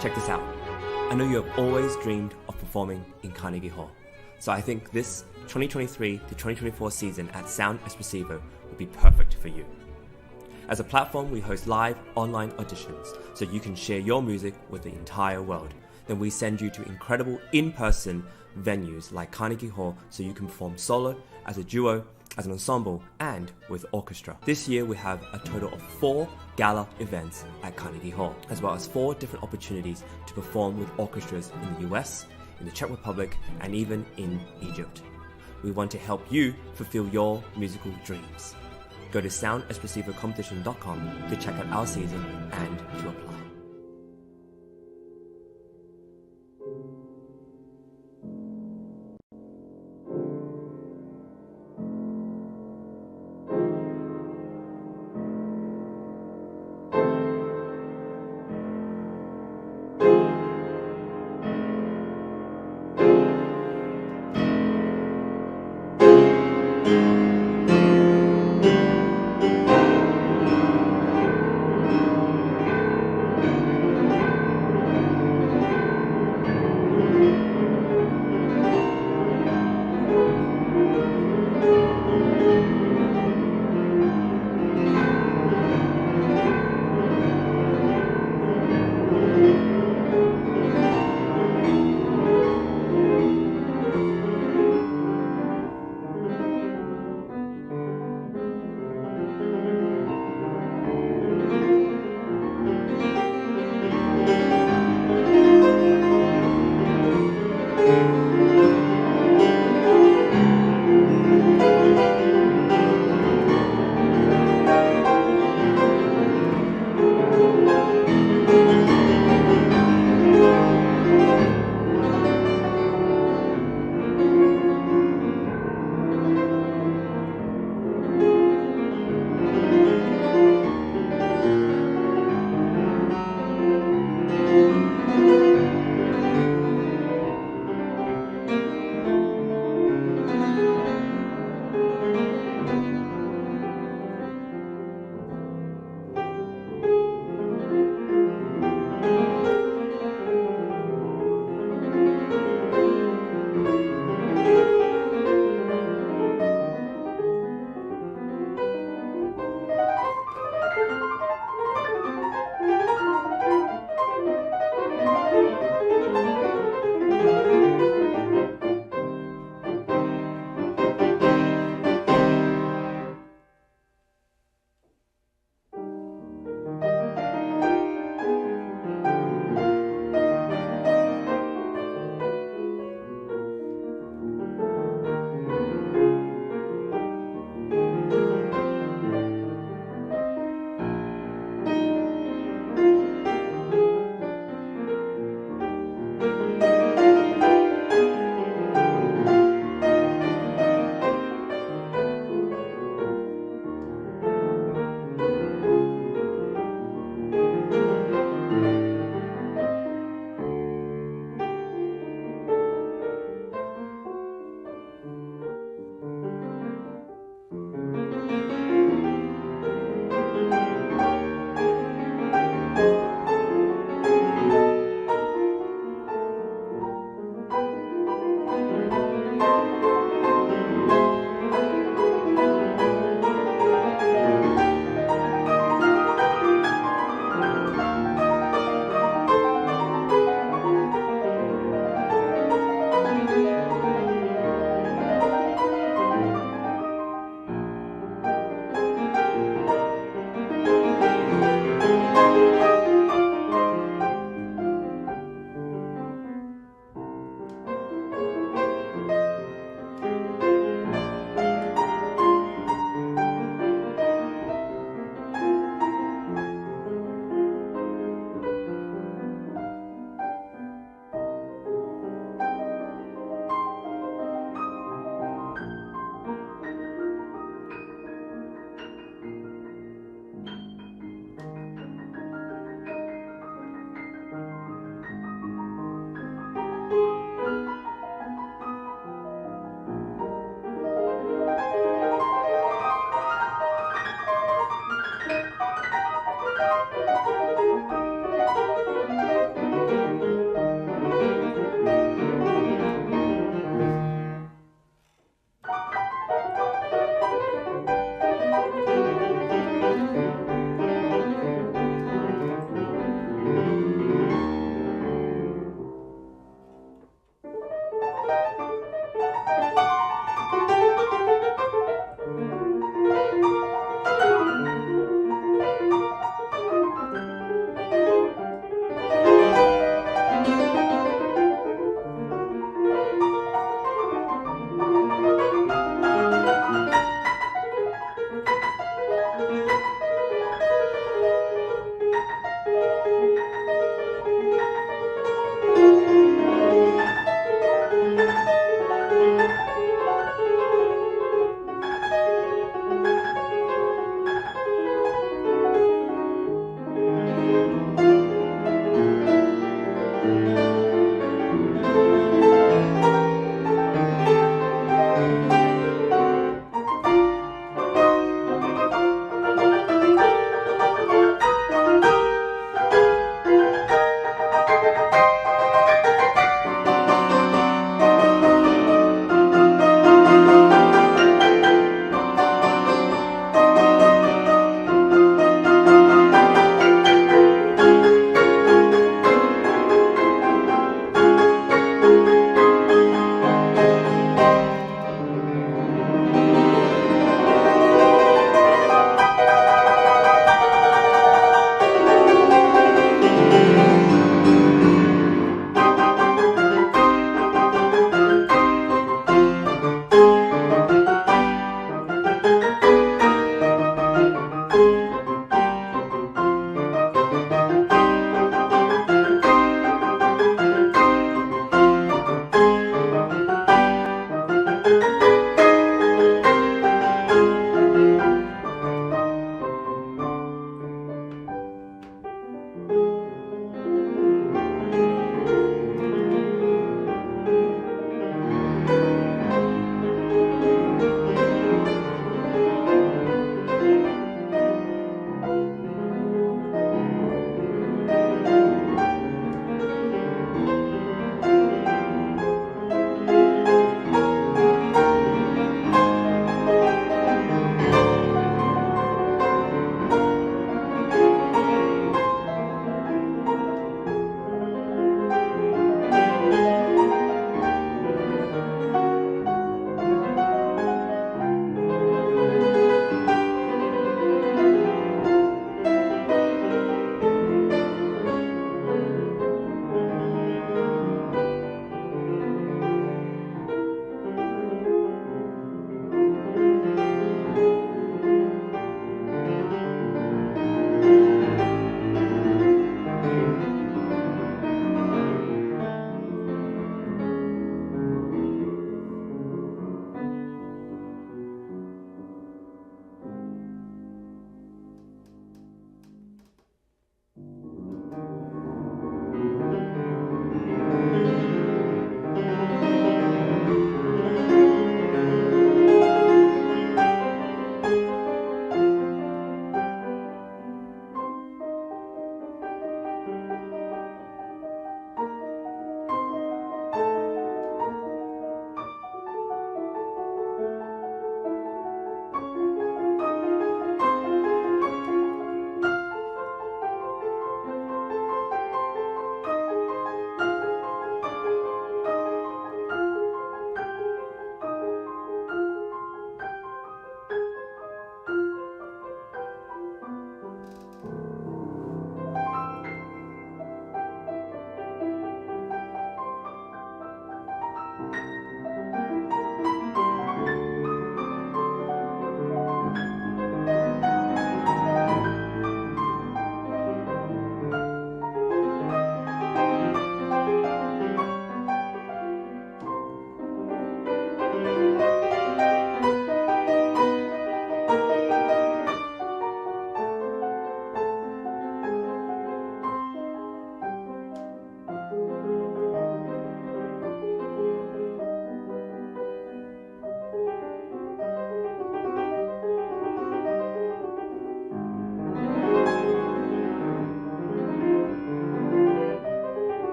Check this out. I know you have always dreamed of performing in Carnegie Hall, so I think this 2023 to 2024 season at Sound Espressivo would be perfect for you. As a platform, we host live online auditions so you can share your music with the entire world. Then we send you to incredible in-person venues like Carnegie Hall so you can perform solo, as a duo, as an ensemble, and with orchestra. This year we have a total of 4 gala events at Carnegie Hall, as well as 4 different opportunities to perform with orchestras in the US, in the Czech Republic, and even in Egypt. We want to help you fulfill your musical dreams. Go to soundespressivocompetition.com to check out our season and to apply.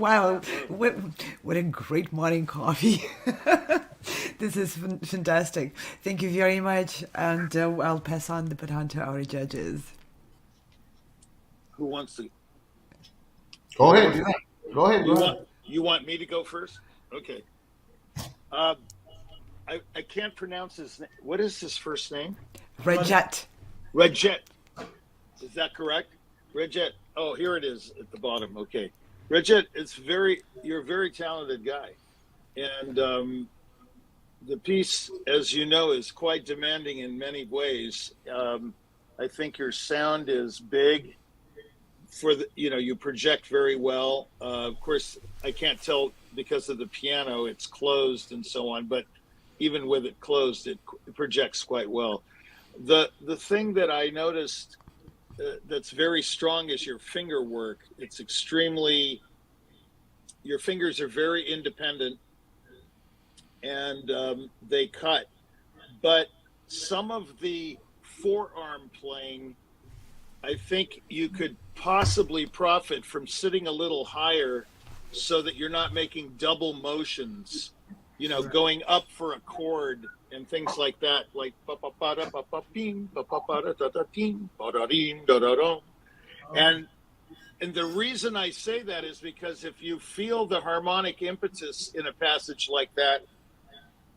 Wow, what a great morning coffee. This is fantastic. Thank you very much. And I'll pass on the baton to our judges. Who wants to? Go ahead. Go ahead. You want me to go first? Okay. I can't pronounce his name. What is his first name? Rajat. Rajat. Is that correct? Rajat. Oh, here it is at the bottom. Okay. Rajat, you're a very talented guy. And the piece, as you know, is quite demanding in many ways. I think your sound is big. You project very well. Of course, I can't tell because of the piano, it's closed and so on, but even with it closed, it projects quite well. The thing that I noticed that's very strong is your finger work. It's your fingers are very independent and they cut. But some of the forearm playing, I think you could possibly profit from sitting a little higher so that you're not making double motions, going up for a chord and things like that, like and the reason I say that is because if you feel the harmonic impetus in a passage like that,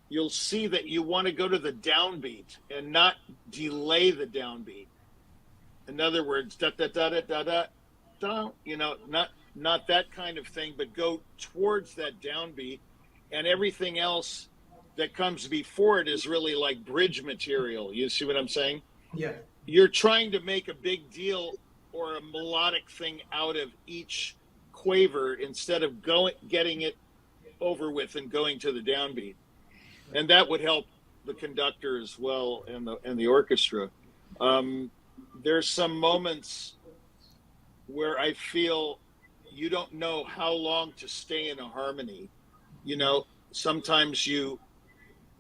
you'll see that you want to go to the downbeat and not delay the downbeat. In other words, da da da da da da, da, not that kind of thing, but go towards that downbeat, and everything else that comes before it is really like bridge material. You see what I'm saying? Yeah. You're trying to make a big deal or a melodic thing out of each quaver instead of getting it over with and going to the downbeat, and that would help the conductor as well and the orchestra. There's some moments where I feel you don't know how long to stay in a harmony. Sometimes you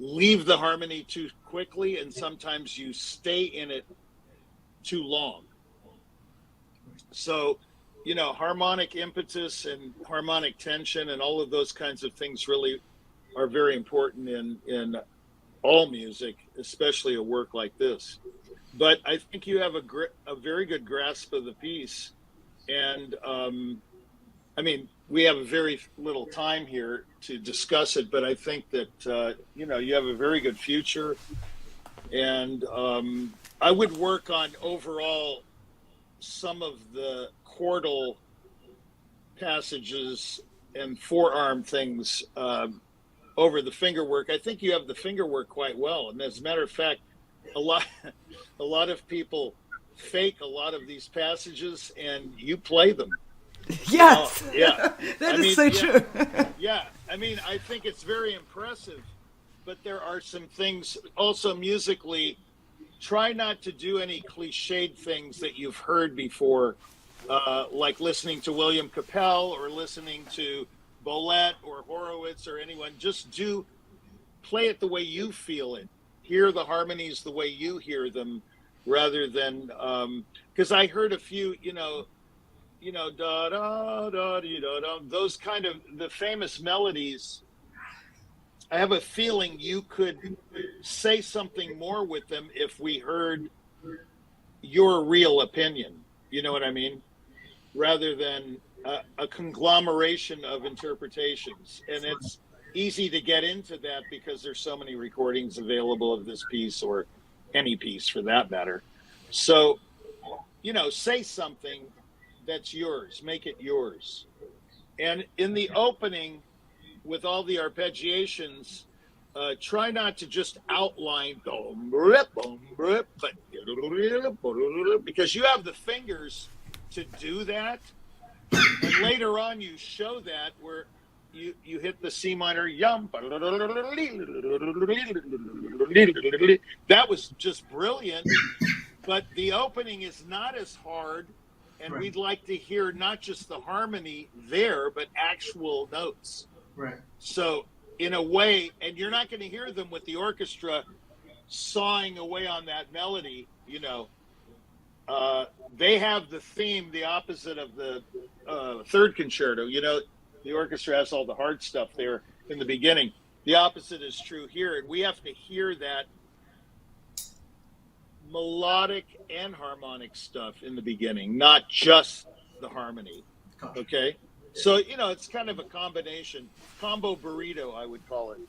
leave the harmony too quickly and sometimes you stay in it too long. So, harmonic impetus and harmonic tension and all of those kinds of things really are very important in all music, especially a work like this. But I think you have a very good grasp of the piece. And we have very little time here to discuss it, but I think that, you have a very good future. And I would work on overall some of the chordal passages and forearm things over the finger work. I think you have the finger work quite well. And as a matter of fact, a lot of people fake a lot of these passages and you play them. Yes. Yeah. That is so true. Yeah. I think it's very impressive, but there are some things also musically. Try not to do any cliched things that you've heard before, like listening to William Capell or listening to Boulez or Horowitz or anyone. Just play it the way you feel it. Hear the harmonies the way you hear them, rather than because I heard a few, da da da da da, those kind of the famous melodies. I have a feeling you could say something more with them if we heard your real opinion. You know what I mean? Rather than a conglomeration of interpretations. And it's easy to get into that because there's so many recordings available of this piece or any piece for that matter. So, say something that's yours, make it yours. And in the opening, with all the arpeggiations, try not to just outline, but because you have the fingers to do that. And later on, you show that where you hit the C minor, yum. That was just brilliant. But the opening is not as hard. And We'd like to hear not just the harmony there, but actual notes. Right. So in a way, and you're not going to hear them with the orchestra sawing away on that melody, they have the theme, the opposite of the third concerto, The orchestra has all the hard stuff there in the beginning. The opposite is true here, and we have to hear that melodic and harmonic stuff in the beginning, not just the harmony. Okay? So, it's kind of a combination, combo burrito, I would call it,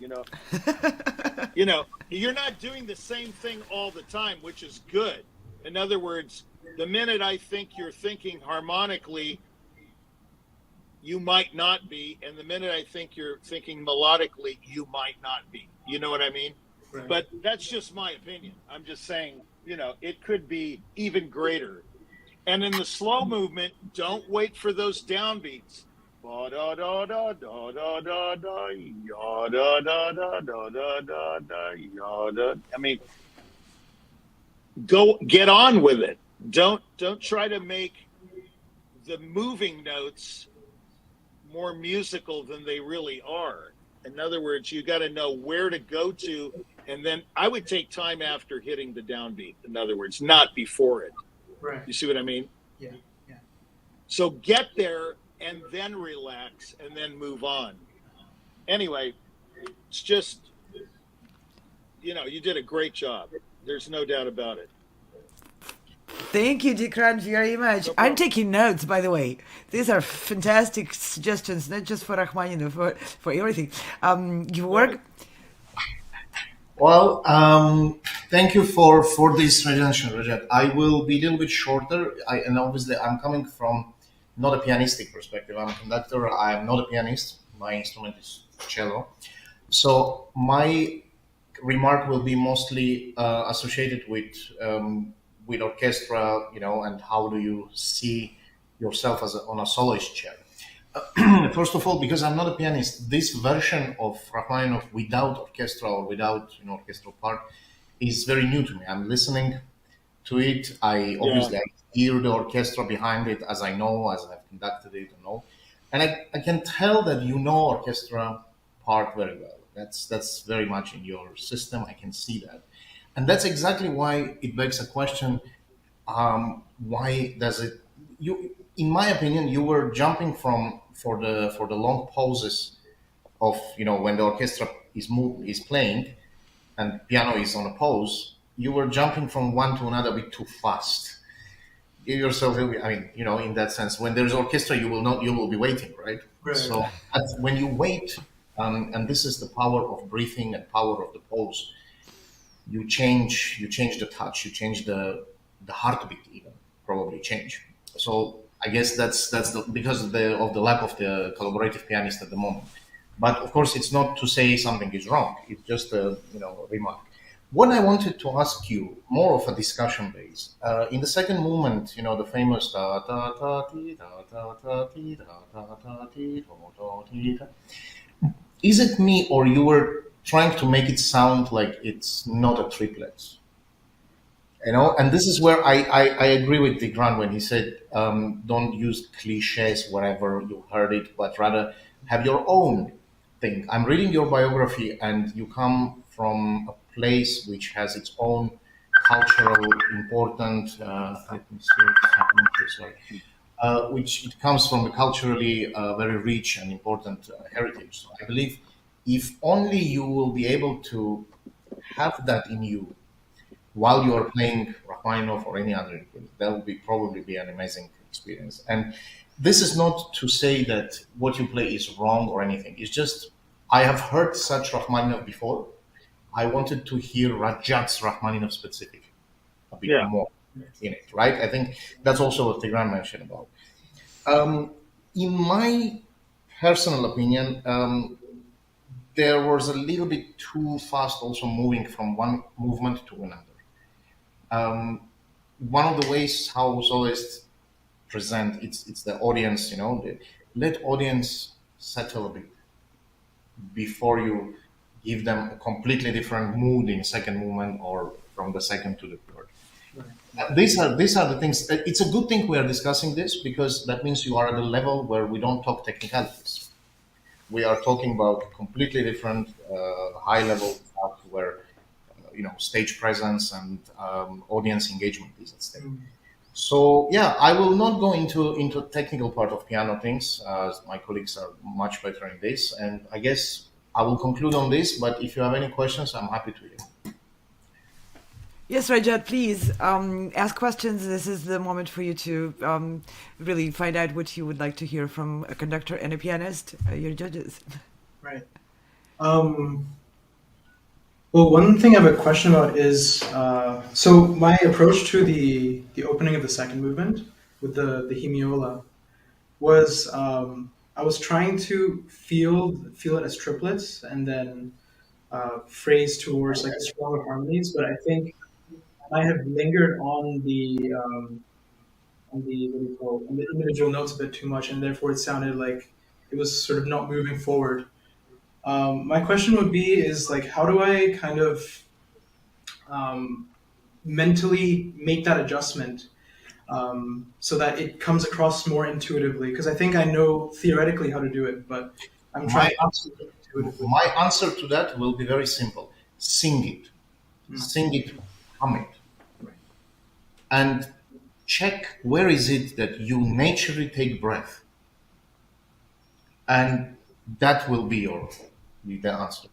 you're not doing the same thing all the time, which is good. In other words, the minute I think you're thinking harmonically, you might not be. And the minute I think you're thinking melodically, you might not be. You know what I mean? Right. But that's just my opinion. I'm just saying, it could be even greater. And in the slow movement, don't wait for those downbeats. I mean, go get on with it. Don't try to make the moving notes more musical than they really are. In other words, you got to know where to go to, and then I would take time after hitting the downbeat. In other words, not before it. Right. You see what I mean? Yeah. So get there and then relax and then move on. Anyway, it's just, you did a great job. There's no doubt about it. Thank you, Dikran, very much. No I'm taking notes, by the way. These are fantastic suggestions, not just for Rachmaninoff, for everything. You work... Well, thank you for this suggestion, Rajat. I will be a little bit shorter. And obviously, I'm coming from not a pianistic perspective. I'm a conductor. I'm not a pianist. My instrument is cello. So my remark will be mostly associated with orchestra, and how do you see yourself on a soloist chair. First of all, because I'm not a pianist, this version of Rachmaninoff without orchestra or without orchestral part is very new to me. I'm listening to it. I hear the orchestra behind it, as I know, as I've conducted it, and I can tell that orchestra part very well. That's very much in your system. I can see that, and that's exactly why it begs a question. Why does it? In my opinion, you were jumping for the long pauses of when the orchestra is playing and piano is on a pause. You were jumping from one to another a bit too fast. Give yourself, in that sense, when there's orchestra, you will be waiting, right? So when you wait, and this is the power of breathing and power of the pause. You change the touch, you change the heartbeat, even probably change. So I guess that's because of the lack of the collaborative pianist at the moment. But of course, it's not to say something is wrong. It's just a remark. What I wanted to ask you, more of a discussion base, in the second movement, the famous da da da ti da da da ti da da da ti da ti da. Is it me, or you were trying to make it sound like it's not a triplet? And this is where I agree with Dikran when he said, don't use cliches wherever you heard it, but rather have your own thing. I'm reading your biography, and you come from a place which has its own cultural important, let me see what's happening here, sorry, which it comes from a culturally very rich and important heritage. So I believe if only you will be able to have that in you while you are playing Rachmaninoff or any other instrument, that will probably be an amazing experience. And this is not to say that what you play is wrong or anything. It's just I have heard such Rachmaninoff before. I wanted to hear Rajat's Rachmaninoff specific a bit more in it, right? I think that's also what Tigran mentioned about. In my personal opinion, there was a little bit too fast also moving from one movement to another. One of the ways how soloists present, it's the audience, let audience settle a bit before you give them a completely different mood in second movement or from the second to the third. Right. These are the things. It's a good thing we are discussing this, because that means you are at a level where we don't talk technicalities. We are talking about completely different high level stuff where stage presence and audience engagement is at stake. So yeah, I will not go into technical part of piano things, as my colleagues are much better in this. And I guess I will conclude on this. But if you have any questions, I'm happy to hear. Yes, Rajat, please ask questions. This is the moment for you to really find out what you would like to hear from a conductor and a pianist, your judges. Right. Well, one thing I have a question about is so my approach to the opening of the second movement with the hemiola was I was trying to feel it as triplets and then phrase towards like the stronger harmonies, but I think I have lingered on the what do you call it, on the individual notes a bit too much, and therefore it sounded like it was sort of not moving forward. My question would be is like, how do I kind of mentally make that adjustment so that it comes across more intuitively? Because I think I know theoretically how to do it, but I'm trying to do it intuitively. My answer to that will be very simple: sing it, sing it, hum it, and check where is it that you naturally take breath, and that will be the answer.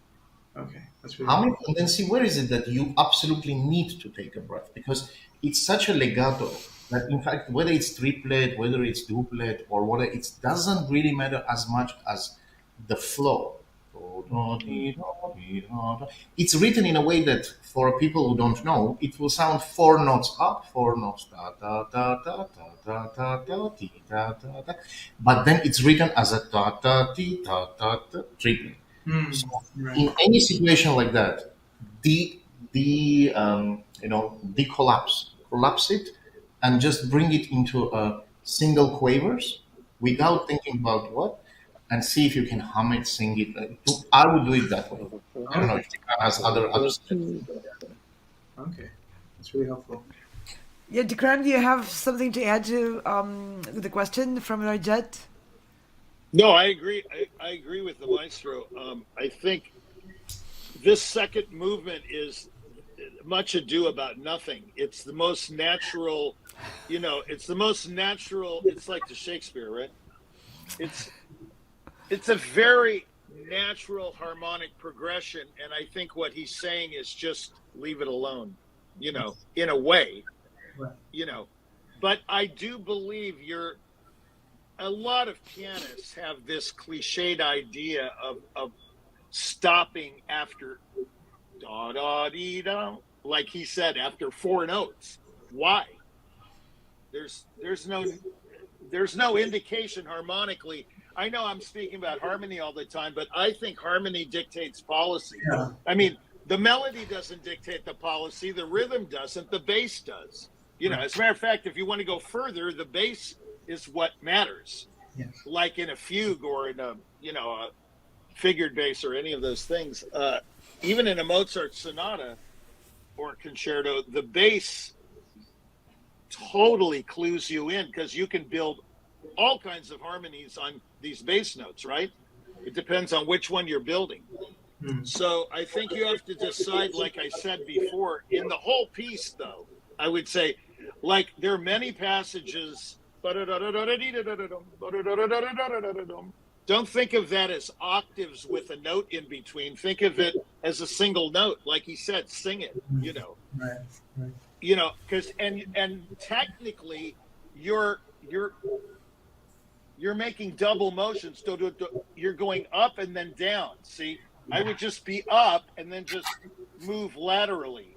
Okay, that's really Hum it, and then see where is it that you absolutely need to take a breath, because it's such a legato that in fact whether it's triplet, whether it's duplet, or whether it doesn't really matter as much as the flow. It's written in a way that for people who don't know, it will sound 4 notes up, 4 notes da da da da da da da ti, da da da, but then it's written as a da da ti da da da triplet. So in any situation like that, collapse it, and just bring it into a single quavers without thinking about what, and see if you can hum it, sing it. I would do it that way. I don't know if Tikran has other steps. Okay, that's really helpful. Yeah, Tikran, do you have something to add to the question from Rajat? No, I agree. I agree with the maestro. I think this second movement is much ado about nothing. It's the most natural, it's the most natural. It's like the Shakespeare, right? It's a very natural harmonic progression. And I think what he's saying is just leave it alone, in a way, but I do believe a lot of pianists have this cliched idea of stopping after da da dee da, like he said, after 4 notes. Why? There's no indication harmonically. I know I'm speaking about harmony all the time, but I think harmony dictates policy. Yeah. I mean, the melody doesn't dictate the policy, the rhythm doesn't, the bass does. As a matter of fact, if you want to go further, the bass is what matters. Yes. Like in a fugue or in a figured bass or any of those things. Even in a Mozart sonata or concerto, the bass totally clues you in, because you can build all kinds of harmonies on these bass notes, right? It depends on which one you're building. So I think you have to decide, like I said before, in the whole piece, though, I would say, like, there are many passages. Don't think of that as octaves with a note in between. Think of it as a single note. Like he said, sing it, Right. because and technically you're making double motions. You're going up and then down. See, I would just be up and then just move laterally.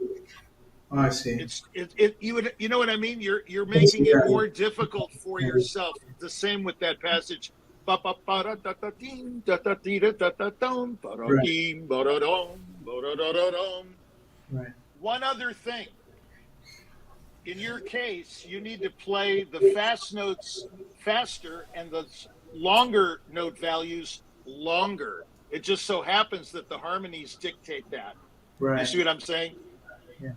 Oh, I see. You know what I mean? You're making it more difficult for yourself. The same with that passage. Right. One other thing. In your case, you need to play the fast notes faster and the longer note values longer. It just so happens that the harmonies dictate that. Right. You see what I'm saying? Yeah.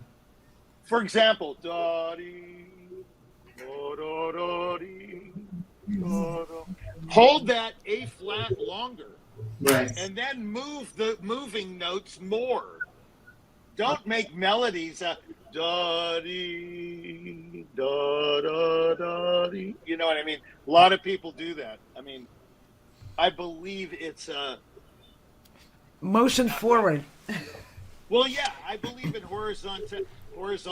For example, da-dee, da-da-da-dee, da-da. Hold that A flat longer. Right. And then move the moving notes more. Don't make melodies da-dee, da da da. You know what I mean? A lot of people do that. I mean, I believe it's motion forward. Well, yeah, I believe in horizontal,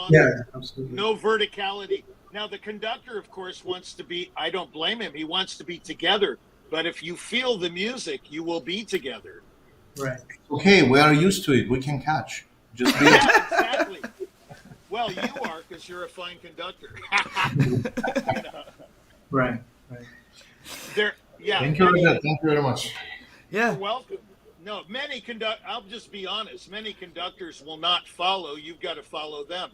Yeah, absolutely. no verticality. Now, the conductor, of course, wants to be, I don't blame him, he wants to be together. But if you feel the music, you will be together. Right. Okay, we are used to it. We can catch. Just be Yeah, exactly. Well, you are, because you're a fine conductor. You know? Right. Right. Yeah. Thank you, Rajat. Thank you very much. Yeah. You're welcome. No, I'll just be honest, many conductors will not follow. You've got to follow them.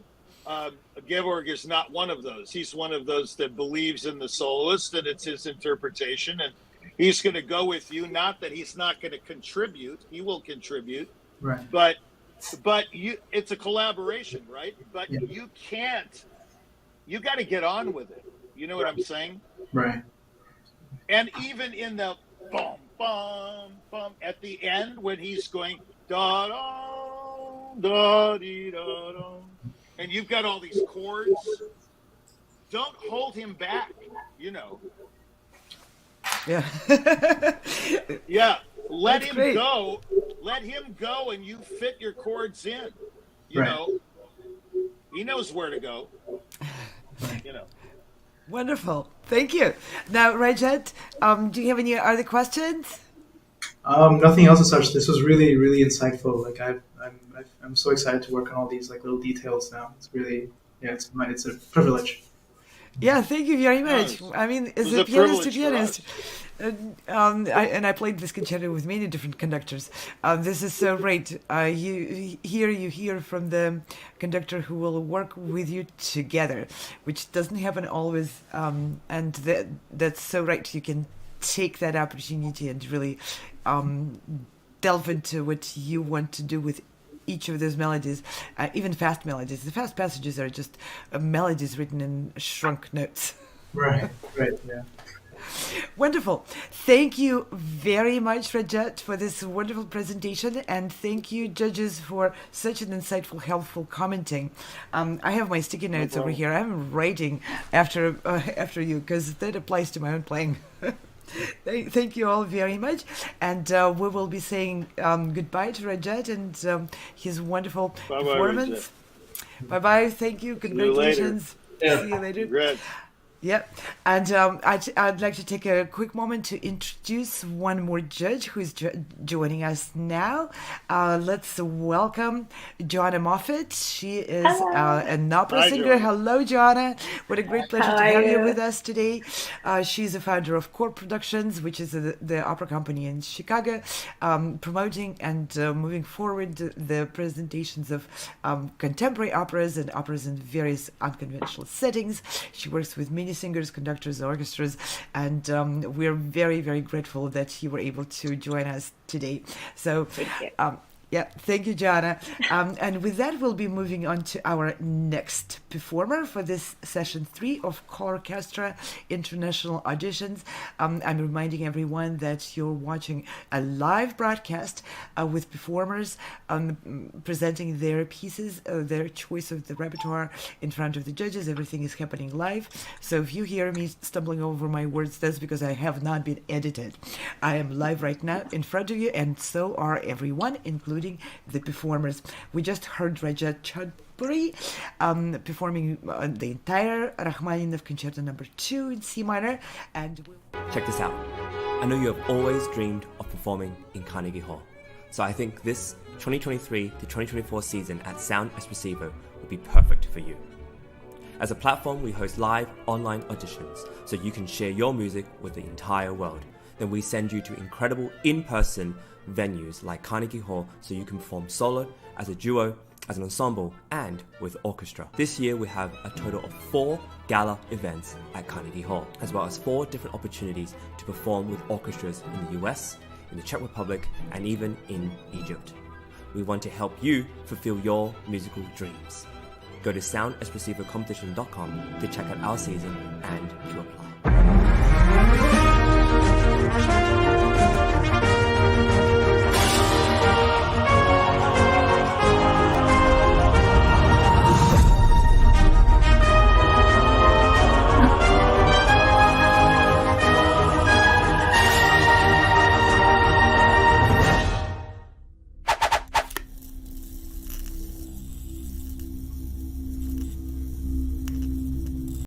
Georg is not one of those. He's one of those that believes in the soloist, and it's his interpretation, and he's going to go with you. Not that he's not going to contribute; he will contribute. Right. But it's a collaboration, right? But Yeah. you can't. You got to get on with it. You know what I'm saying? Right. And even in the bum bum bum at the end when he's going da da da dee da da. And you've got all these chords. Don't hold him back, you know. Yeah. Yeah, let That's him great. go. Let him go, and you fit your chords in. You Right. know, he knows where to go. You know. Wonderful. Thank you. Now, Rajat, do you have any other questions? Nothing else as such. This was really, really insightful. Like I'm so excited to work on all these like little details now. It's really, yeah, it's a privilege. Yeah, thank you very much. Yes. I mean, as was a a pianist to privilege for pianist, I played this concerto with many different conductors. This is so great. You hear from the conductor who will work with you together, which doesn't happen always, and that's so right. You can take that opportunity and really delve into what you want to do with each of those melodies, even fast melodies. The fast passages are just melodies written in shrunk notes. Right. Right. Yeah. Wonderful. Thank you very much, Rajat, for this wonderful presentation, and thank you, judges, for such an insightful, helpful commenting. I have my sticky notes over here. I'm writing after you because that applies to my own playing. Thank you all very much, and we will be saying goodbye to Rajat and his wonderful Bye-bye, performance. Bye bye. Thank you. you later. Congratulations. Yeah. See you later. Congrats. Yep. And I'd like to take a quick moment to introduce one more judge who's joining us now. Let's welcome Joanna Moffat. She is an opera Hi, singer. Joanna. Hello, Joanna. What a great pleasure How to are have you you? with us today. She's a founder of Core Productions, which is the opera company in Chicago, promoting and moving forward the presentations of contemporary operas and operas in various unconventional settings. She works with many singers, conductors, orchestras, and we're very, very grateful that you were able to join us today. So, Thank you. yeah, thank you, Joanna. And with that, we'll be moving on to our next performer for this session 3 of ColORCHESTRA International Auditions. I'm reminding everyone that you're watching a live broadcast with performers presenting their pieces, their choice of the repertoire in front of the judges. Everything is happening live. So if you hear me stumbling over my words, that's because I have not been edited. I am live right now in front of you, and so are everyone, including the performers. We just heard Rajat Chowdhury performing the entire Rachmaninoff Concerto No. 2 in C minor, and Check this out. I know you have always dreamed of performing in Carnegie Hall. So I think this 2023 to 2024 season at Sound Espressivo will be perfect for you. As a platform, we host live online auditions so you can share your music with the entire world. Then we send you to incredible in-person venues like Carnegie Hall so you can perform solo, as a duo, as an ensemble, and with orchestra. This year we have a total of 4 gala events at Carnegie Hall, as well as 4 different opportunities to perform with orchestras in the US, in the Czech Republic, and even in Egypt. We want to help you fulfill your musical dreams. Go to soundespressivocompetition.com to check out our season and to apply.